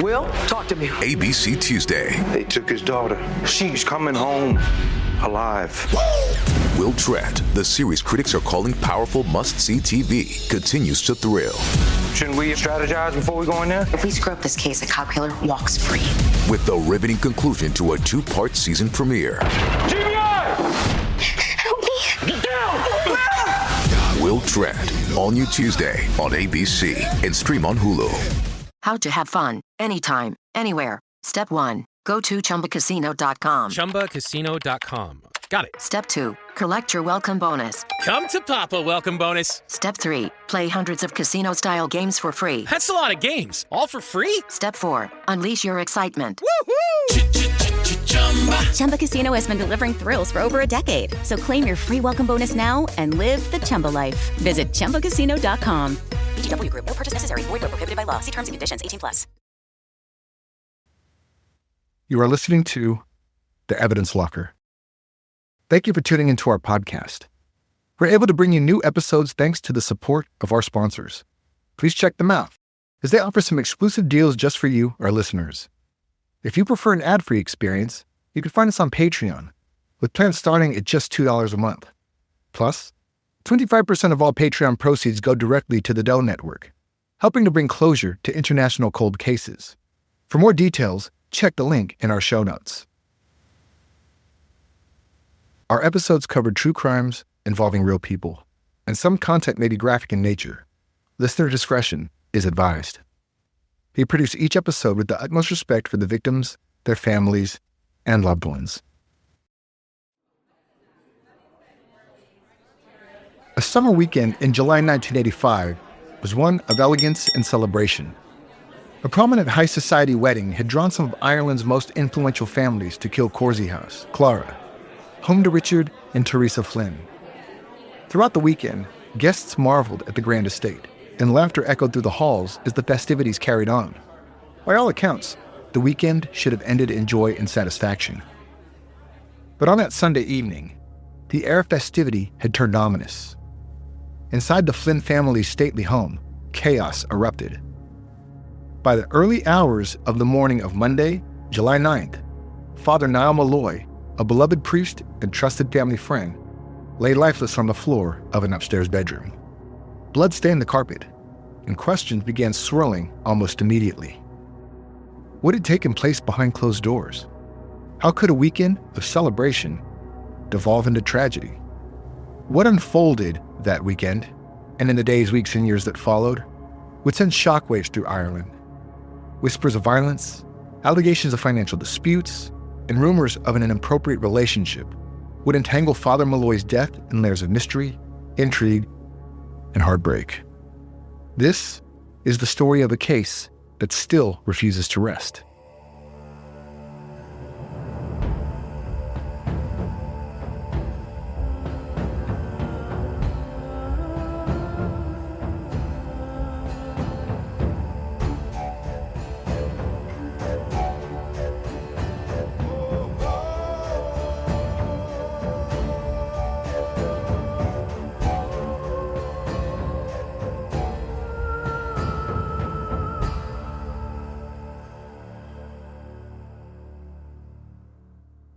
Will, talk to me. ABC Tuesday. They took his daughter. She's coming home alive. Will Trent, the series critics are calling powerful must-see TV, continues to thrill. Shouldn't we strategize before we go in there? If we screw up this case, a cop killer walks free. With the riveting conclusion to a 2-part season premiere. GBI! Help me! Get down! Will Trent, all new Tuesday on ABC and stream on Hulu. How to have fun, anytime, anywhere. Step 1. Go to ChumbaCasino.com. ChumbaCasino.com. Got it. Step 2. Collect your welcome bonus. Come to Papa welcome bonus. Step 3. Play hundreds of casino-style games for free. That's a lot of games. All for free? Step 4. Unleash your excitement. Woohoo! Chumba Casino has been delivering thrills for over a decade. So claim your free welcome bonus now and live the Chumba life. Visit ChumbaCasino.com. VGW Group. No purchase necessary. Void where prohibited by law. See terms and conditions. 18+. You are listening to The Evidence Locker. Thank you for tuning into our podcast. We're able to bring you new episodes thanks to the support of our sponsors. Please check them out, as they offer some exclusive deals just for you, our listeners. If you prefer an ad-free experience, you can find us on Patreon, with plans starting at just $2 a month. Plus, 25% of all Patreon proceeds go directly to the Doe Network, helping to bring closure to international cold cases. For more details, check the link in our show notes. Our episodes cover true crimes involving real people, and some content may be graphic in nature. Listener discretion is advised. We produce each episode with the utmost respect for the victims, their families, and loved ones. A summer weekend in July 1985 was one of elegance and celebration. A prominent high society wedding had drawn some of Ireland's most influential families to Kilcorsey House, Clara, home to Richard and Teresa Flynn. Throughout the weekend, guests marveled at the grand estate, and laughter echoed through the halls as the festivities carried on. By all accounts, the weekend should have ended in joy and satisfaction. But on that Sunday evening, the air of festivity had turned ominous. Inside the Flynn family's stately home, chaos erupted. By the early hours of the morning of Monday, July 9th, Father Niall Molloy, a beloved priest and trusted family friend, lay lifeless on the floor of an upstairs bedroom. Blood stained the carpet, and questions began swirling almost immediately. What had taken place behind closed doors? How could a weekend of celebration devolve into tragedy? What unfolded that weekend, and in the days, weeks, and years that followed, would send shockwaves through Ireland. Whispers of violence, allegations of financial disputes, and rumors of an inappropriate relationship would entangle Father Malloy's death in layers of mystery, intrigue, and heartbreak. This is the story of a case that still refuses to rest.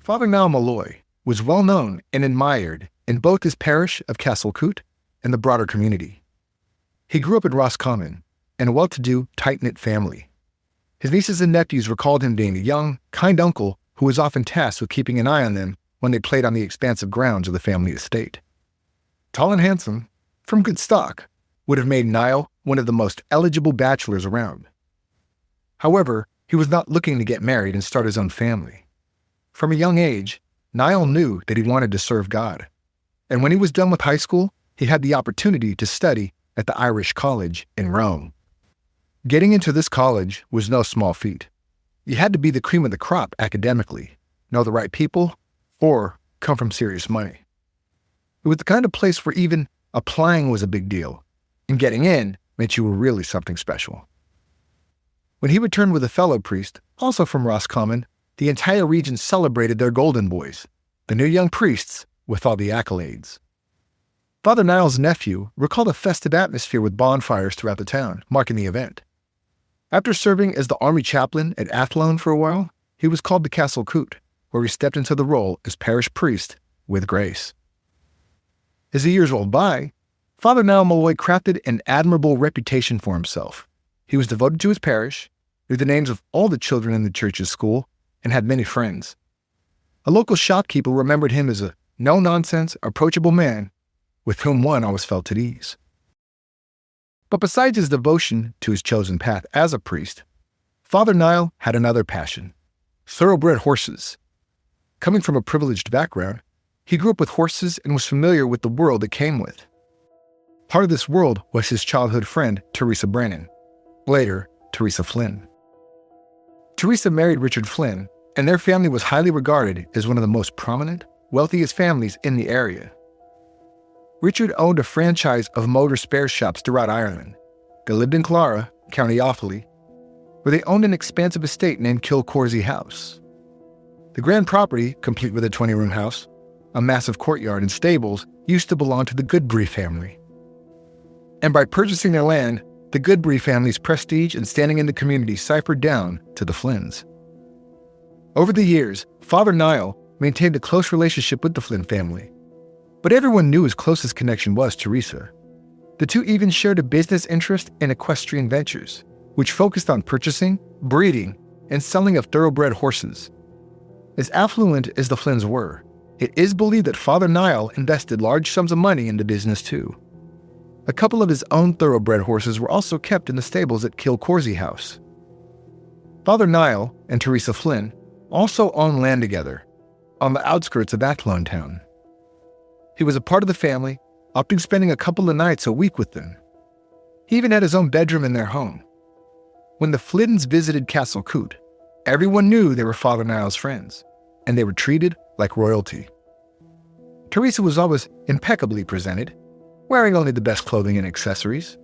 Father Niall Molloy was well known and admired in both his parish of Castlecoot and the broader community. He grew up in Roscommon in a well-to-do, tight-knit family. His nieces and nephews recalled him being a young, kind uncle who was often tasked with keeping an eye on them when they played on the expansive grounds of the family estate. Tall and handsome, from good stock, would have made Niall one of the most eligible bachelors around. However, he was not looking to get married and start his own family. From a young age, Niall knew that he wanted to serve God. And when he was done with high school, he had the opportunity to study at the Irish College in Rome. Getting into this college was no small feat. You had to be the cream of the crop academically, know the right people, or come from serious money. It was the kind of place where even applying was a big deal, and getting in meant you were really something special. When he returned with a fellow priest, also from Roscommon, the entire region celebrated their golden boys, the new young priests, with all the accolades. Father Niall's nephew recalled a festive atmosphere with bonfires throughout the town, marking the event. After serving as the army chaplain at Athlone for a while, he was called to Castle Coote, where he stepped into the role as parish priest with grace. As the years rolled by, Father Niall Molloy crafted an admirable reputation for himself. He was devoted to his parish, knew the names of all the children in the church's school, and had many friends. A local shopkeeper remembered him as a no-nonsense, approachable man with whom one always felt at ease. But besides his devotion to his chosen path as a priest, Father Niall had another passion: thoroughbred horses. Coming from a privileged background, he grew up with horses and was familiar with the world it came with. Part of this world was his childhood friend, Teresa Brannan, later Teresa Flynn. Teresa married Richard Flynn, and their family was highly regarded as one of the most prominent, wealthiest families in the area. Richard owned a franchise of motor spare shops throughout Ireland. They lived in Clara, County Offaly, where they owned an expansive estate named Kilcorsey House. The grand property, complete with a 20-room house, a massive courtyard and stables, used to belong to the Goodbury family. And by purchasing their land, the Goodbury family's prestige and standing in the community ciphered down to the Flynns. Over the years, Father Niall maintained a close relationship with the Flynn family, but everyone knew his closest connection was Teresa. The two even shared a business interest in equestrian ventures, which focused on purchasing, breeding, and selling of thoroughbred horses. As affluent as the Flynns were, it is believed that Father Niall invested large sums of money in the business too. A couple of his own thoroughbred horses were also kept in the stables at Kilcorsey House. Father Niall and Teresa Flynn also owned land together, on the outskirts of Athlone town. He was a part of the family, often spending a couple of nights a week with them. He even had his own bedroom in their home. When the Flynns visited Castle Coote, everyone knew they were Father Niall's friends, and they were treated like royalty. Teresa was always impeccably presented, wearing only the best clothing and accessories.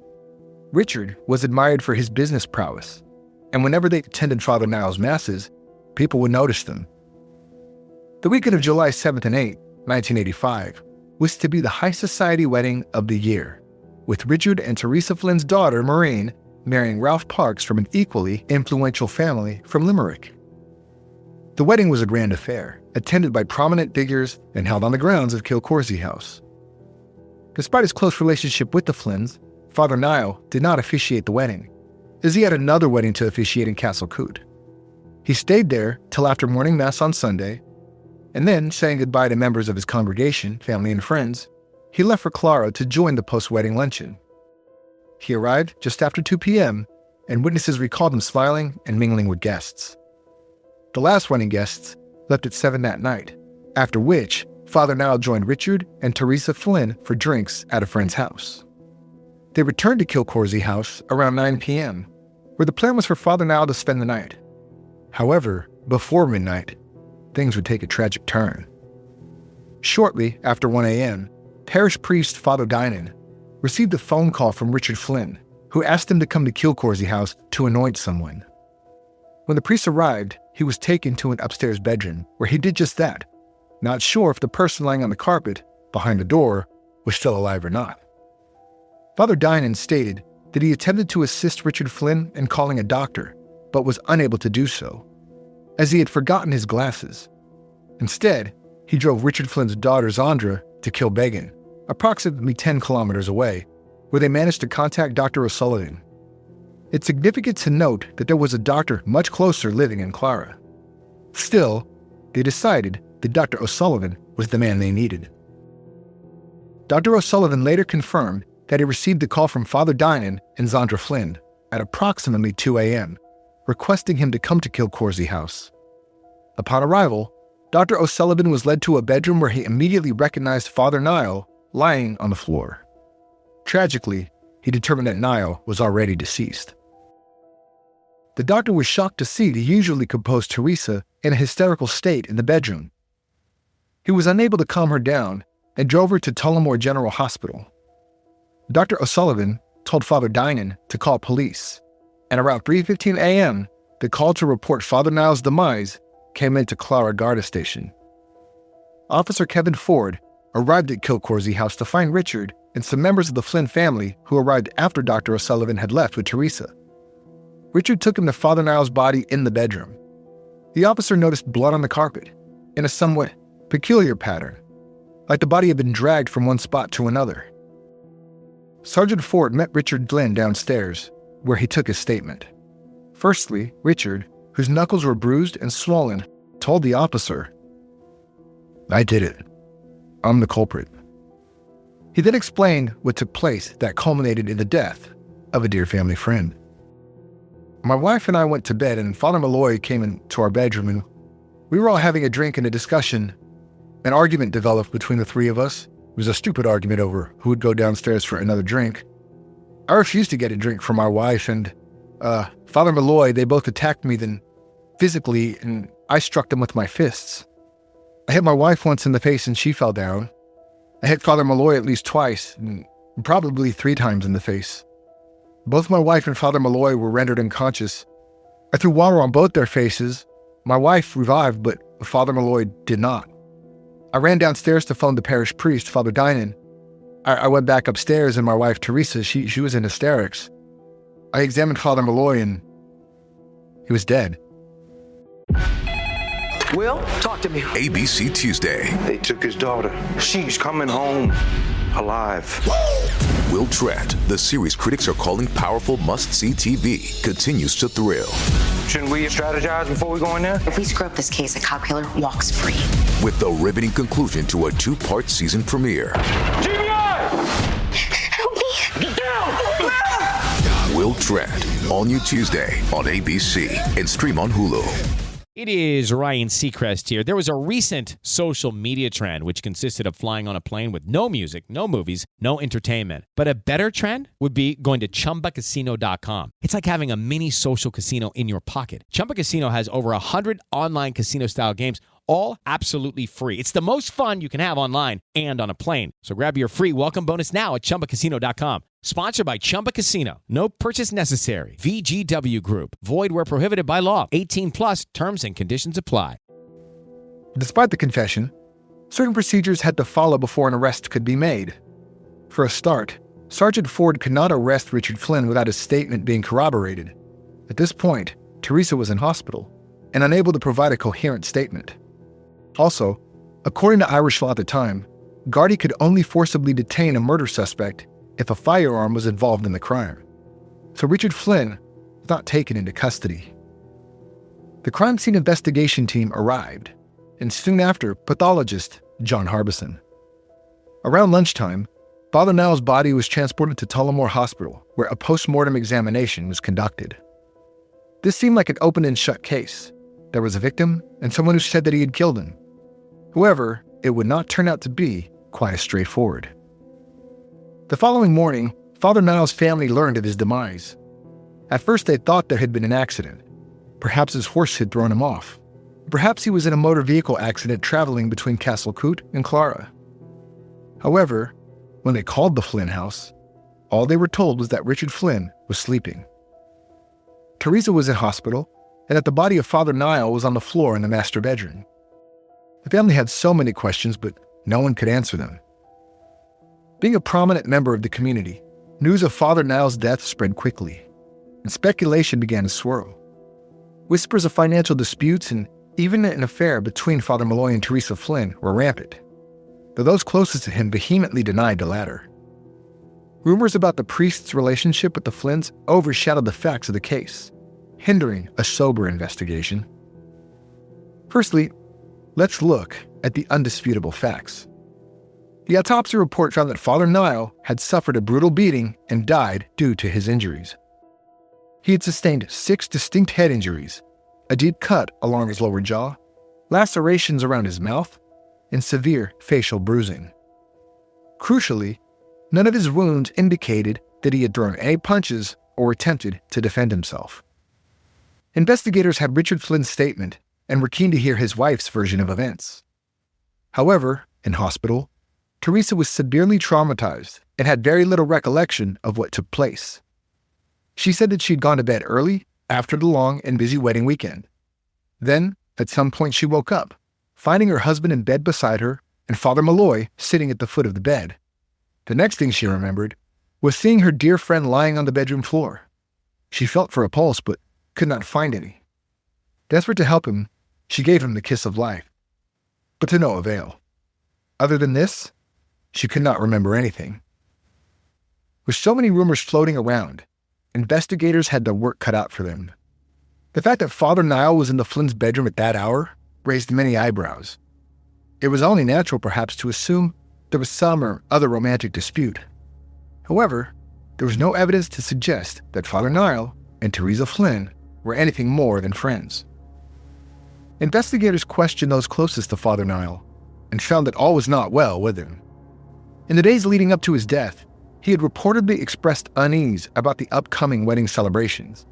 Richard was admired for his business prowess, and whenever they attended Father Niall's masses, people would notice them. The weekend of July 7th and 8th, 1985, was to be the high society wedding of the year, with Richard and Teresa Flynn's daughter, Maureen, marrying Ralph Parks from an equally influential family from Limerick. The wedding was a grand affair, attended by prominent figures and held on the grounds of Kilcorsey House. Despite his close relationship with the Flynns, Father Niall did not officiate the wedding, as he had another wedding to officiate in Castle Coote. He stayed there till after morning mass on Sunday, and then, saying goodbye to members of his congregation, family, and friends, he left for Clara to join the post-wedding luncheon. He arrived just after 2 p.m., and witnesses recalled him smiling and mingling with guests. The last wedding guests left at 7 that night, after which Father Niall joined Richard and Teresa Flynn for drinks at a friend's house. They returned to Kilcorsey House around 9 p.m., where the plan was for Father Niall to spend the night. However, before midnight, things would take a tragic turn. Shortly after 1 a.m., parish priest Father Dinan received a phone call from Richard Flynn, who asked him to come to Kilcorsey House to anoint someone. When the priest arrived, he was taken to an upstairs bedroom, where he did just that, not sure if the person lying on the carpet behind the door was still alive or not. Father Dinan stated that he attempted to assist Richard Flynn in calling a doctor, but was unable to do so, as he had forgotten his glasses. Instead, he drove Richard Flynn's daughter Zandra to Kilbeggan, approximately 10 kilometers away, where they managed to contact Dr. O'Sullivan. It's significant to note that there was a doctor much closer living in Clara. Still, they decided that Dr. O'Sullivan was the man they needed. Dr. O'Sullivan later confirmed that he received a call from Father Dinan and Zandra Flynn at approximately 2 a.m., requesting him to come to Kilcorsey House. Upon arrival, Dr. O'Sullivan was led to a bedroom where he immediately recognized Father Niall lying on the floor. Tragically, he determined that Niall was already deceased. The doctor was shocked to see the usually composed Teresa in a hysterical state in the bedroom. He was unable to calm her down and drove her to Tullamore General Hospital. Dr. O'Sullivan told Father Dinan to call police, and around 3:15 a.m., the call to report Father Niall's demise came into Clara Garda Station. Officer Kevin Ford arrived at Kilcorsey House to find Richard and some members of the Flynn family who arrived after Dr. O'Sullivan had left with Teresa. Richard took him to Father Niall's body in the bedroom. The officer noticed blood on the carpet in a somewhat peculiar pattern, like the body had been dragged from one spot to another. Sergeant Ford met Richard Flynn downstairs, where he took his statement. Firstly, Richard, whose knuckles were bruised and swollen, told the officer, "I did it. I'm the culprit." He then explained what took place that culminated in the death of a dear family friend. My wife and I went to bed, and Father Malloy came into our bedroom, and we were all having a drink and a discussion. An argument developed between the three of us. It was a stupid argument over who would go downstairs for another drink. I refused to get a drink from my wife, and Father Malloy, they both attacked me then physically, and I struck them with my fists. I hit my wife once in the face and she fell down. I hit Father Malloy at least twice, and probably 3 times in the face. Both my wife and Father Malloy were rendered unconscious. I threw water on both their faces. My wife revived, but Father Malloy did not. I ran downstairs to phone the parish priest, Father Dinan. I went back upstairs, and my wife, Teresa, she was in hysterics. I examined Father Malloy, and he was dead. Will, talk to me. ABC Tuesday. They took his daughter. She's coming home alive. Will Tratt, the series critics are calling powerful must-see TV, continues to thrill. Shouldn't we strategize before we go in there? If we screw up this case, a cop killer walks free. With the riveting conclusion to a 2-part season premiere. GBI! Help me! Get down! Will Tratt, all new Tuesday on ABC and stream on Hulu. It is Ryan Seacrest here. There was a recent social media trend which consisted of flying on a plane with no music, no movies, no entertainment. But a better trend would be going to ChumbaCasino.com. It's like having a mini social casino in your pocket. Chumba Casino has over 100 online casino-style games, all absolutely free. It's the most fun you can have online and on a plane. So grab your free welcome bonus now at ChumbaCasino.com. Sponsored by Chumba Casino. No purchase necessary. VGW Group. Void where prohibited by law. 18 plus terms and conditions apply. Despite the confession, certain procedures had to follow before an arrest could be made. For a start, Sergeant Ford could not arrest Richard Flynn without his statement being corroborated. At this point, Teresa was in hospital and unable to provide a coherent statement. Also, according to Irish law at the time, Gardaí could only forcibly detain a murder suspect if a firearm was involved in the crime. So Richard Flynn was not taken into custody. The crime scene investigation team arrived, and soon after, pathologist John Harbison. Around lunchtime, Father Niall's body was transported to Tullamore Hospital, where a post-mortem examination was conducted. This seemed like an open and shut case. There was a victim and someone who said that he had killed him. However, it would not turn out to be quite as straightforward. The following morning, Father Niall's family learned of his demise. At first, they thought there had been an accident. Perhaps his horse had thrown him off. Perhaps he was in a motor vehicle accident traveling between Castlecoot and Clara. However, when they called the Flynn house, all they were told was that Richard Flynn was sleeping. Teresa was in hospital, and that the body of Father Niall was on the floor in the master bedroom. The family had so many questions, but no one could answer them. Being a prominent member of the community, news of Father Niall's death spread quickly, and speculation began to swirl. Whispers of financial disputes and even an affair between Father Malloy and Teresa Flynn were rampant, though those closest to him vehemently denied the latter. Rumors about the priest's relationship with the Flynns overshadowed the facts of the case, hindering a sober investigation. Firstly, let's look at the undisputable facts. The autopsy report found that Father Niall had suffered a brutal beating and died due to his injuries. He had sustained 6 distinct head injuries, a deep cut along his lower jaw, lacerations around his mouth, and severe facial bruising. Crucially, none of his wounds indicated that he had thrown any punches or attempted to defend himself. Investigators had Richard Flynn's statement and were keen to hear his wife's version of events. However, in hospital, Teresa was severely traumatized and had very little recollection of what took place. She said that she'd gone to bed early after the long and busy wedding weekend. Then, at some point, she woke up, finding her husband in bed beside her and Father Malloy sitting at the foot of the bed. The next thing she remembered was seeing her dear friend lying on the bedroom floor. She felt for a pulse but could not find any. Desperate to help him, she gave him the kiss of life, but to no avail. Other than this, she could not remember anything. With so many rumors floating around, investigators had their work cut out for them. The fact that Father Niall was in the Flynn's bedroom at that hour raised many eyebrows. It was only natural, perhaps, to assume there was some or other romantic dispute. However, there was no evidence to suggest that Father Niall and Teresa Flynn were anything more than friends. Investigators questioned those closest to Father Niall and found that all was not well with him. In the days leading up to his death, he had reportedly expressed unease about the upcoming wedding celebrations,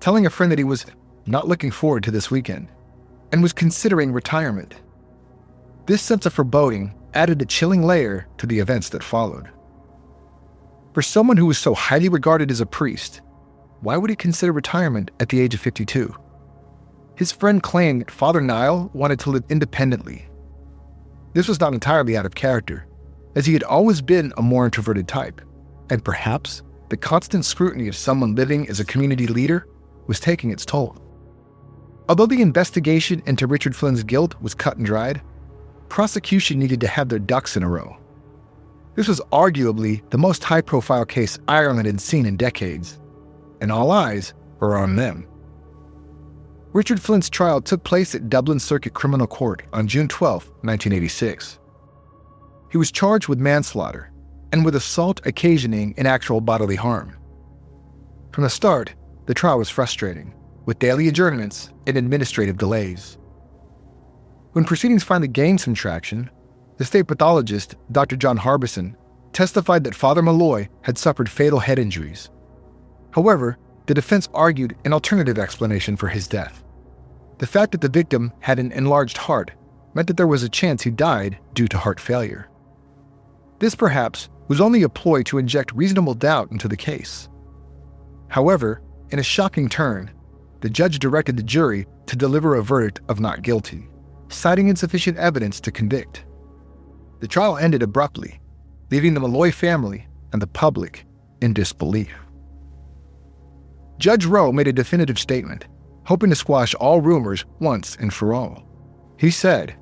telling a friend that he was not looking forward to this weekend and was considering retirement. This sense of foreboding added a chilling layer to the events that followed. For someone who was so highly regarded as a priest, why would he consider retirement at the age of 52? His friend claimed that Father Niall wanted to live independently. This was not entirely out of character, as he had always been a more introverted type, and perhaps the constant scrutiny of someone living as a community leader was taking its toll. Although the investigation into Richard Flynn's guilt was cut and dried, prosecution needed to have their ducks in a row. This was arguably the most high-profile case Ireland had seen in decades, and all eyes were on them. Richard Flynn's trial took place at Dublin Circuit Criminal Court on June 12, 1986. He was charged with manslaughter and with assault occasioning an actual bodily harm. From the start, the trial was frustrating, with daily adjournments and administrative delays. When proceedings finally gained some traction, the state pathologist, Dr. John Harbison, testified that Father Malloy had suffered fatal head injuries. However, the defense argued an alternative explanation for his death. The fact that the victim had an enlarged heart meant that there was a chance he died due to heart failure. This, perhaps, was only a ploy to inject reasonable doubt into the case. However, in a shocking turn, the judge directed the jury to deliver a verdict of not guilty, citing insufficient evidence to convict. The trial ended abruptly, leaving the Molloy family and the public in disbelief. Judge Lowe made a definitive statement, hoping to squash all rumors once and for all. He said,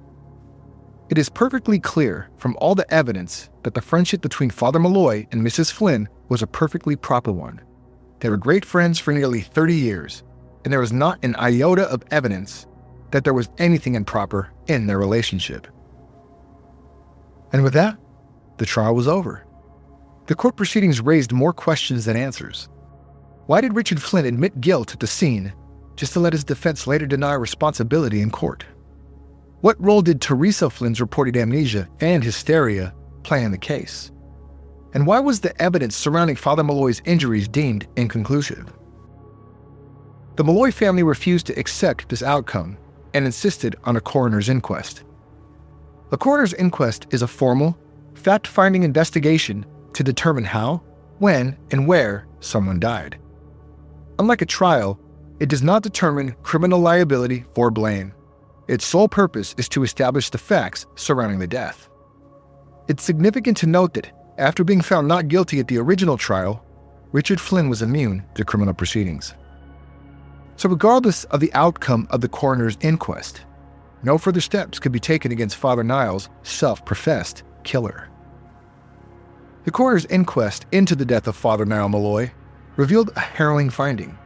"It is perfectly clear from all the evidence that the friendship between Father Malloy and Mrs. Flynn was a perfectly proper one. They were great friends for nearly 30 years, and there was not an iota of evidence that there was anything improper in their relationship." And with that, the trial was over. The court proceedings raised more questions than answers. Why did Richard Flynn admit guilt at the scene just to let his defense later deny responsibility in court? What role did Teresa Flynn's reported amnesia and hysteria play in the case? And why was the evidence surrounding Father Malloy's injuries deemed inconclusive? The Molloy family refused to accept this outcome and insisted on a coroner's inquest. A coroner's inquest is a formal, fact-finding investigation to determine how, when, and where someone died. Unlike a trial, it does not determine criminal liability or blame. Its sole purpose is to establish the facts surrounding the death. It's significant to note that, after being found not guilty at the original trial, Richard Flynn was immune to criminal proceedings. So regardless of the outcome of the coroner's inquest, no further steps could be taken against Father Niall's self-professed killer. The coroner's inquest into the death of Father Niall Molloy revealed a harrowing finding.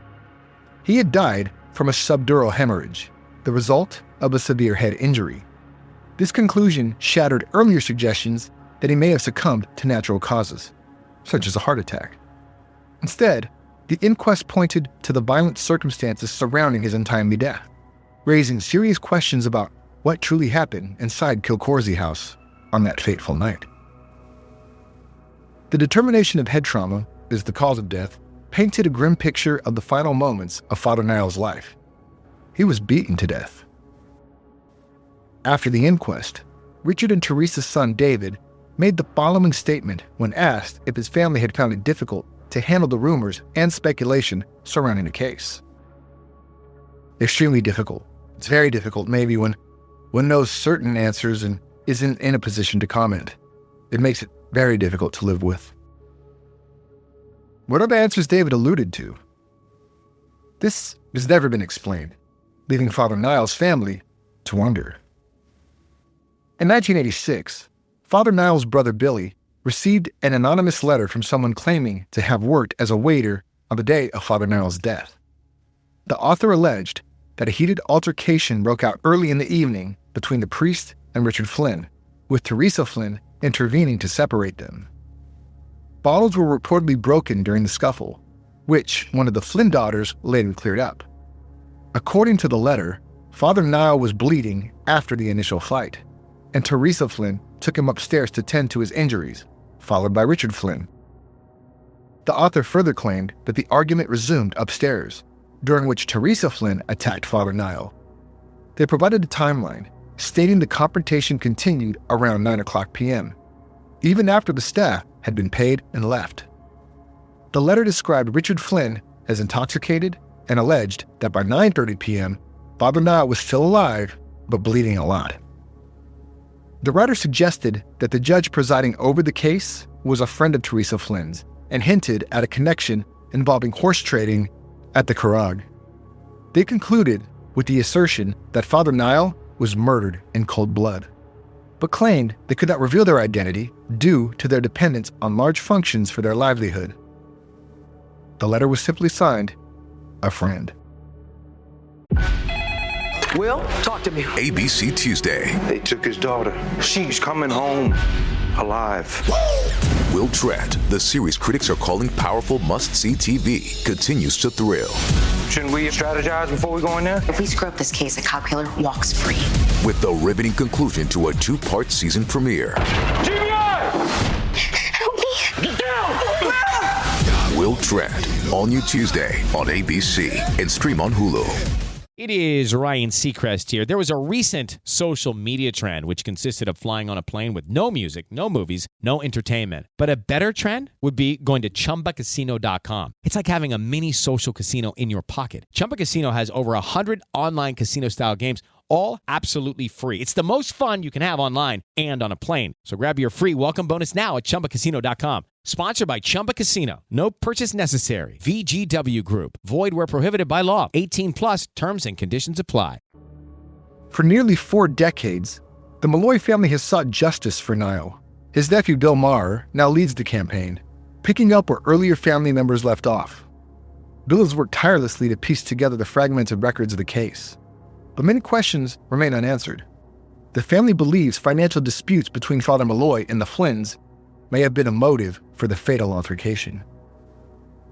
He had died from a subdural hemorrhage, the result of a severe head injury. This conclusion shattered earlier suggestions that he may have succumbed to natural causes, such as a heart attack. Instead, the inquest pointed to the violent circumstances surrounding his untimely death, raising serious questions about what truly happened inside Kilcorsey House on that fateful night. The determination of head trauma as the cause of death painted a grim picture of the final moments of Father Niall's life. He was beaten to death. After the inquest, Richard and Teresa's son David made the following statement when asked if his family had found it difficult to handle the rumors and speculation surrounding the case. Extremely difficult. It's very difficult maybe when one knows certain answers and isn't in a position to comment. It makes it very difficult to live with. What are the answers David alluded to? This has never been explained, leaving Father Niall's family to wonder. In 1986, Father Niall's brother Billy received an anonymous letter from someone claiming to have worked as a waiter on the day of Father Niall's death. The author alleged that a heated altercation broke out early in the evening between the priest and Richard Flynn, with Teresa Flynn intervening to separate them. Bottles were reportedly broken during the scuffle, which one of the Flynn daughters later cleared up. According to the letter, Father Niall was bleeding after the initial fight, and Teresa Flynn took him upstairs to tend to his injuries, followed by Richard Flynn. The author further claimed that the argument resumed upstairs, during which Teresa Flynn attacked Father Niall. They provided a timeline, stating the confrontation continued around 9:00 p.m., even after the staff had been paid and left. The letter described Richard Flynn as intoxicated and alleged that by 9:30 p.m., Father Niall was still alive, but bleeding a lot. The writer suggested that the judge presiding over the case was a friend of Teresa Flynn's and hinted at a connection involving horse trading at the Coroner. They concluded with the assertion that Father Niall was murdered in cold blood, but claimed they could not reveal their identity due to their dependence on large functions for their livelihood. The letter was simply signed, a friend. Will, talk to me. ABC Tuesday. They took his daughter. She's coming home alive. Will Trent, the series critics are calling powerful must-see TV, continues to thrill. Shouldn't we strategize before we go in there? If we screw up this case, a cop killer walks free. With the riveting conclusion to a 2-part season premiere. GBI! Help me! Get down! Will Trent, all new Tuesday on ABC and stream on Hulu. It is Ryan Seacrest here. There was a recent social media trend which consisted of flying on a plane with no music, no movies, no entertainment. But a better trend would be going to ChumbaCasino.com. It's like having a mini social casino in your pocket. Chumba Casino has over 100 online casino-style games, all absolutely free. It's the most fun you can have online and on a plane. So grab your free welcome bonus now at ChumbaCasino.com. Sponsored by Chumba Casino. No purchase necessary. VGW Group. Void where prohibited by law. 18 plus terms and conditions apply. For nearly 4 decades, the Molloy family has sought justice for Niall. His nephew Bill Maher now leads the campaign, picking up where earlier family members left off. Bill has worked tirelessly to piece together the fragmented records of the case, but many questions remain unanswered. The family believes financial disputes between Father Malloy and the Flynns may have been a motive for the fatal altercation.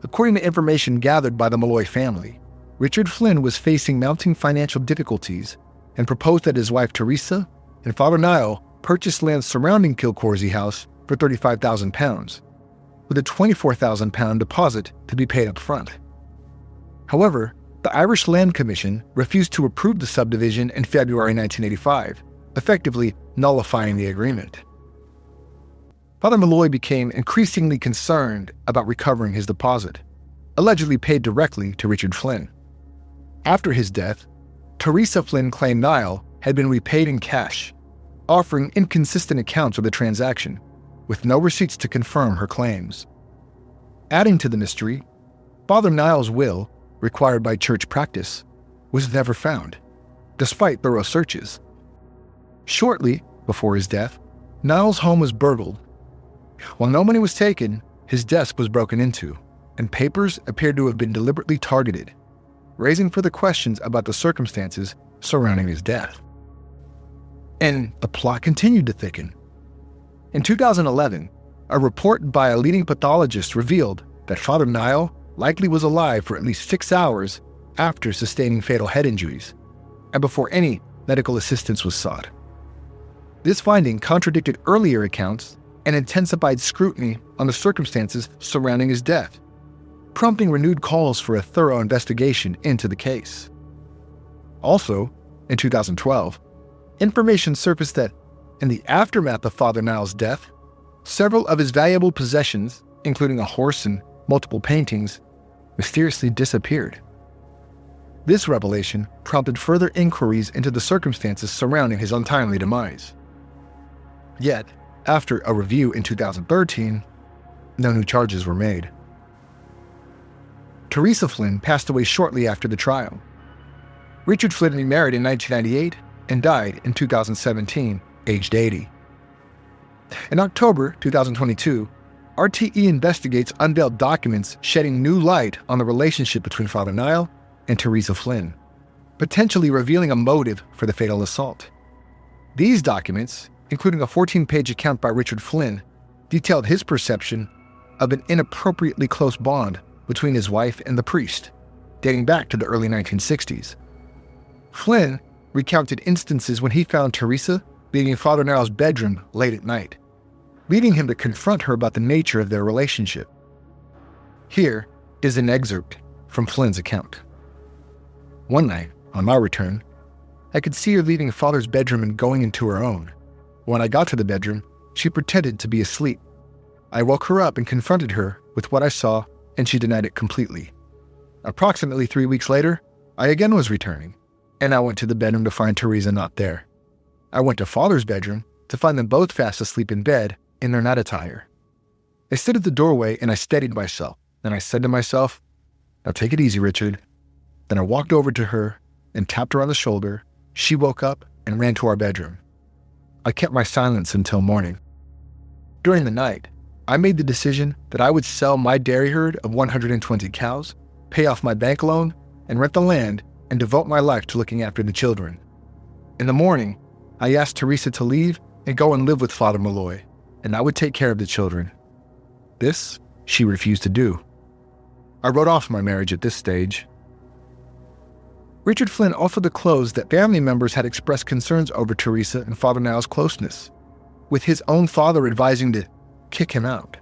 According to information gathered by the Molloy family, Richard Flynn was facing mounting financial difficulties and proposed that his wife Teresa and Father Niall purchase land surrounding Kilcorsey House for £35,000, with a £24,000 deposit to be paid up front. However, the Irish Land Commission refused to approve the subdivision in February 1985, effectively nullifying the agreement. Father Malloy became increasingly concerned about recovering his deposit, allegedly paid directly to Richard Flynn. After his death, Teresa Flynn claimed Niall had been repaid in cash, offering inconsistent accounts of the transaction, with no receipts to confirm her claims. Adding to the mystery, Father Niall's will, required by church practice, was never found, despite thorough searches. Shortly before his death, Niall's home was burgled. While no money was taken, his desk was broken into, and papers appeared to have been deliberately targeted, raising further questions about the circumstances surrounding his death. And the plot continued to thicken. In 2011, a report by a leading pathologist revealed that Father Niall likely was alive for at least 6 hours after sustaining fatal head injuries, and before any medical assistance was sought. This finding contradicted earlier accounts and intensified scrutiny on the circumstances surrounding his death, prompting renewed calls for a thorough investigation into the case. Also, in 2012, information surfaced that, in the aftermath of Father Niall's death, several of his valuable possessions, including a horse and multiple paintings, mysteriously disappeared. This revelation prompted further inquiries into the circumstances surrounding his untimely demise. Yet, after a review in 2013, no new charges were made. Teresa Flynn passed away shortly after the trial. Richard Flynn remarried in 1998 and died in 2017, aged 80. In October 2022, RTE Investigates unveiled documents shedding new light on the relationship between Father Niall and Teresa Flynn, potentially revealing a motive for the fatal assault. These documents, including a 14-page account by Richard Flynn, detailed his perception of an inappropriately close bond between his wife and the priest, dating back to the early 1960s. Flynn recounted instances when he found Teresa leaving Father Niall's bedroom late at night, leading him to confront her about the nature of their relationship. Here is an excerpt from Flynn's account. One night, on my return, I could see her leaving Father's bedroom and going into her own. When I got to the bedroom, she pretended to be asleep. I woke her up and confronted her with what I saw, and she denied it completely. Approximately 3 weeks later, I again was returning, and I went to the bedroom to find Teresa not there. I went to Father's bedroom to find them both fast asleep in bed in their night attire. I stood at the doorway and I steadied myself. Then I said to myself, "Now take it easy, Richard." Then I walked over to her and tapped her on the shoulder. She woke up and ran to our bedroom. I kept my silence until morning. During the night, I made the decision that I would sell my dairy herd of 120 cows, pay off my bank loan, and rent the land and devote my life to looking after the children. In the morning, I asked Teresa to leave and go and live with Father Malloy, and I would take care of the children. This, she refused to do. I wrote off my marriage at this stage. Richard Flynn also disclosed that family members had expressed concerns over Teresa and Father Niall's closeness, with his own father advising to kick him out.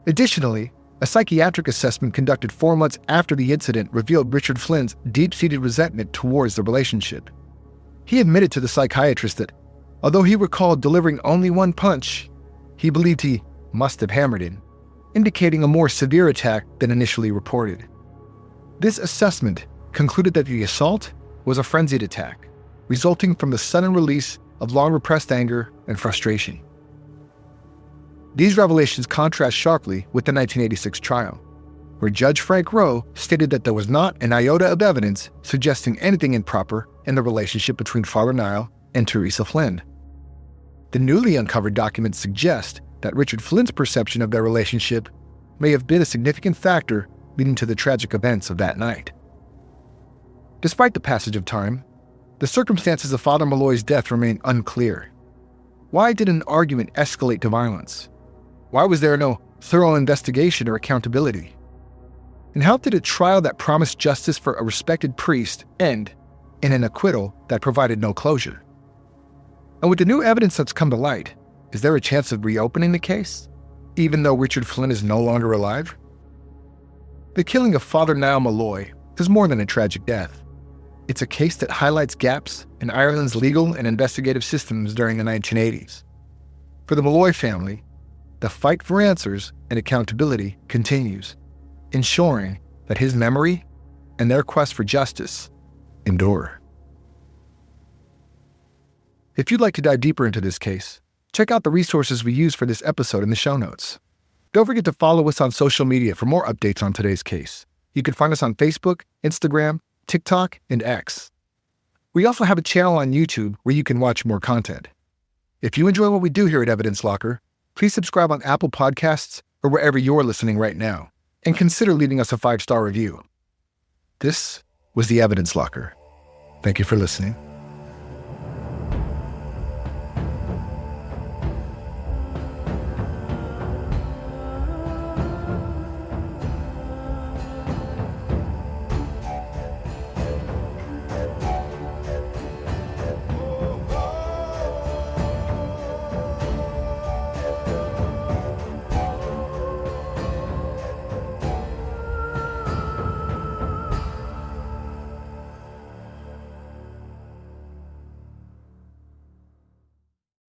Additionally, a psychiatric assessment conducted 4 months after the incident revealed Richard Flynn's deep-seated resentment towards the relationship. He admitted to the psychiatrist that, although he recalled delivering only one punch, he believed he must have hammered him, indicating a more severe attack than initially reported. This assessment concluded that the assault was a frenzied attack, resulting from the sudden release of long-repressed anger and frustration. These revelations contrast sharply with the 1986 trial, where Judge Frank Rowe stated that there was not an iota of evidence suggesting anything improper in the relationship between Father Niall and Teresa Flynn. The newly uncovered documents suggest that Richard Flynn's perception of their relationship may have been a significant factor leading to the tragic events of that night. Despite the passage of time, the circumstances of Father Malloy's death remain unclear. Why did an argument escalate to violence? Why was there no thorough investigation or accountability? And how did a trial that promised justice for a respected priest end in an acquittal that provided no closure? And with the new evidence that's come to light, is there a chance of reopening the case, even though Richard Flynn is no longer alive? The killing of Father Niall Molloy is more than a tragic death. It's a case that highlights gaps in Ireland's legal and investigative systems during the 1980s. For the Molloy family, the fight for answers and accountability continues, ensuring that his memory and their quest for justice endure. If you'd like to dive deeper into this case, check out the resources we use for this episode in the show notes. Don't forget to follow us on social media for more updates on today's case. You can find us on Facebook, Instagram, TikTok, and X. We also have a channel on YouTube where you can watch more content. If you enjoy what we do here at Evidence Locker, please subscribe on Apple Podcasts or wherever you're listening right now, and consider leaving us a 5-star review. This was the Evidence Locker. Thank you for listening.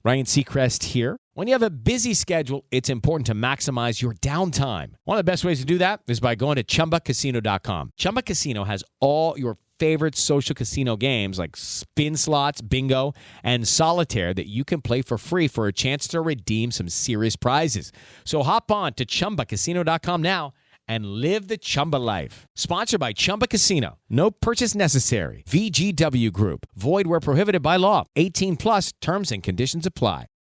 Ryan Seacrest here. When you have a busy schedule, it's important to maximize your downtime. One of the best ways to do that is by going to ChumbaCasino.com. Chumba Casino has all your favorite social casino games like spin slots, bingo, and solitaire that you can play for free for a chance to redeem some serious prizes. So hop on to ChumbaCasino.com now and live the Chumba life. Sponsored by Chumba Casino. No purchase necessary. VGW Group. Void where prohibited by law. 18 plus terms and conditions apply.